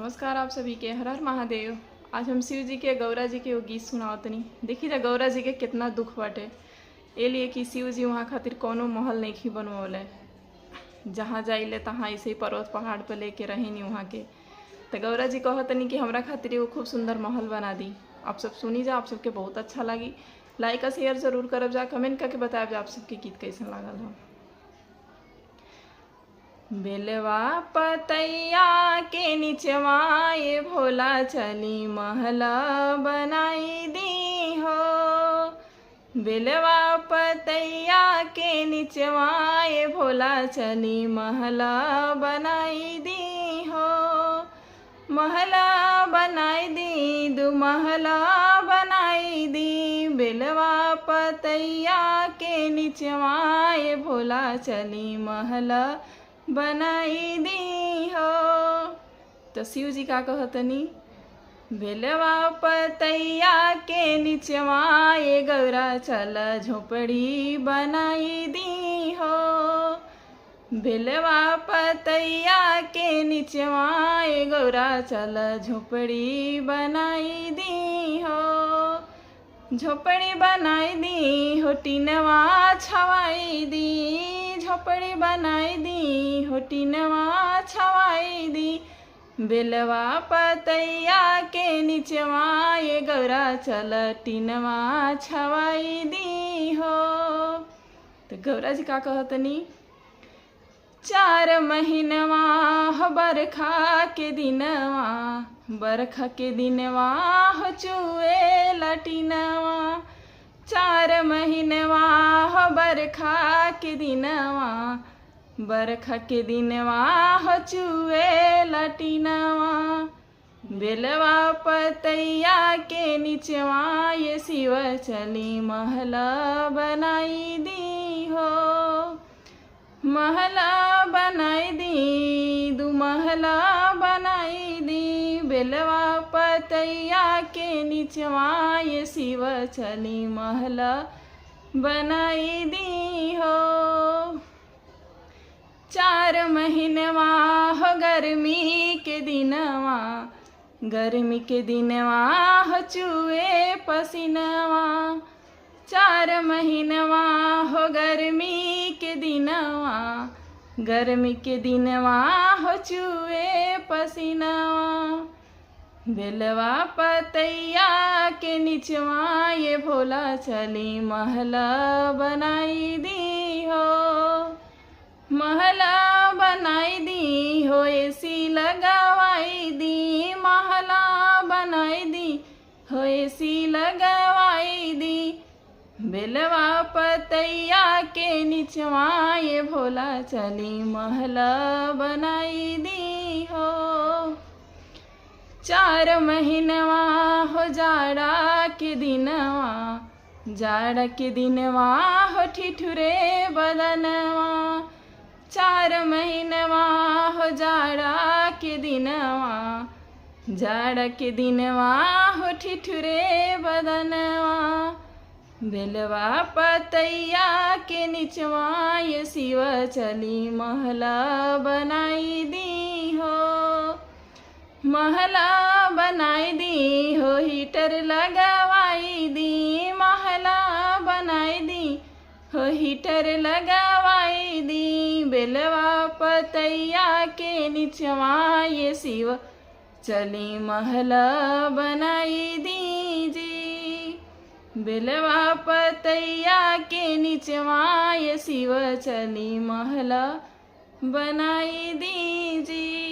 नमस्कार आप सभी के। हर हर महादेव। आज हम शिव जी के गौरा जी के वो गीत सुनावतनी। देखी जा गौरा जी के कितना दुख बाटे ए लिए कि शिव जी वहाँ खातिर कोनो महल नहीं बनवले। जहाँ जाइले तहाँ ऐसे ही पर्वत पहाड़ पर लेके रहेनी वहाँ के। तो गौरा जी कहतनी कि हमरा खातिर एगो खूब सुंदर महल बना दी। आप सब सुनी जा, आप सबके बहुत अच्छा लगी। लाइक और शेयर जरूर करब जा, कमेंट करके बताएब जा आप सबके गीत कैसन लागल हो। बेलवा पतैया के नीचवा ये भोला चली महला बनाई दी हो। बेलवा पतैया के नीचवा ये भोला चली महला बनाई दी हो। महला बनाई दी, दू महला बनाई दी। बेलवा पतैया के नीचवा ये भोला चली महला बनाई दी हो। तो शिव जी का कहतनी, बेलवा पतैया के नीचवा ये गौरा चल झोपड़ी बनाई दी हो। बेलवा पतैया के नीचवा ये गौरा चल झोपड़ी बनाई दी हो। झोपड़ी बनाई दी हो, टीनवा छवाई दी। झोपड़ी बनाई दी हो, टीनवा छवाई दी। बेलवा पतैया के नीचवा ये गौरा चल टीनवा छवाई दी हो। तो गौरा जी का कहतनी, 4 महीनवा हो बरखा के दिनवा। बरखा के दिनवा हो चुए लटीनवा। 4 महीनवा हो बरखा के दिनवा। बरखा के दिनवा हो चुए लटीनवा। बेलवा पतैया के नीचवा ये शिव चली महला बनाई दी हो। महला बनाई दी, दू महला बनाई दी। बेलवा पतैया के नीचवा ये शिव चली महला बनाई दी हो। 4 महीनवा हो गर्मी के दिनवा। गर्मी के दिनवा हो चुए पसीनवा। 4 महीनवा हो गर्मी के दिनवा। गर्मी के दिनवा हो चुए पसीनवा। बेलवा पतैया के नीचवा ये भोला चली महला बनाई दी हो। महला बनाई दी हो, एसी लगवाई दी। महला बनाई दी हो, एसी लगवाई दी। बेलवा पतैया के नीचवा ये भोला चली महला बनाई दी हो। 4 महीनवा हो जाड़ा के दिनवा। जाड़ा के दिनवा हो ठिठुरे बदनवा। 4 महीनवा हो जाड़ा के दिनवा। जाड़ा के दिनवा हो ठिठुरे बदनवा। बेलवा पतैया के नीचवा ये शिव चली महला बनाई दी हो। महला बनाई दी हो, हीटर लगवाई दी। महला बनाई दी हो, हीटर लगवाई दी। बेलवा पतैया के नीचवा ये शिव चली महला बनाई दी जी। बेलवा पतैया के नीचवा ये शिव चली महला बनाई दी जी।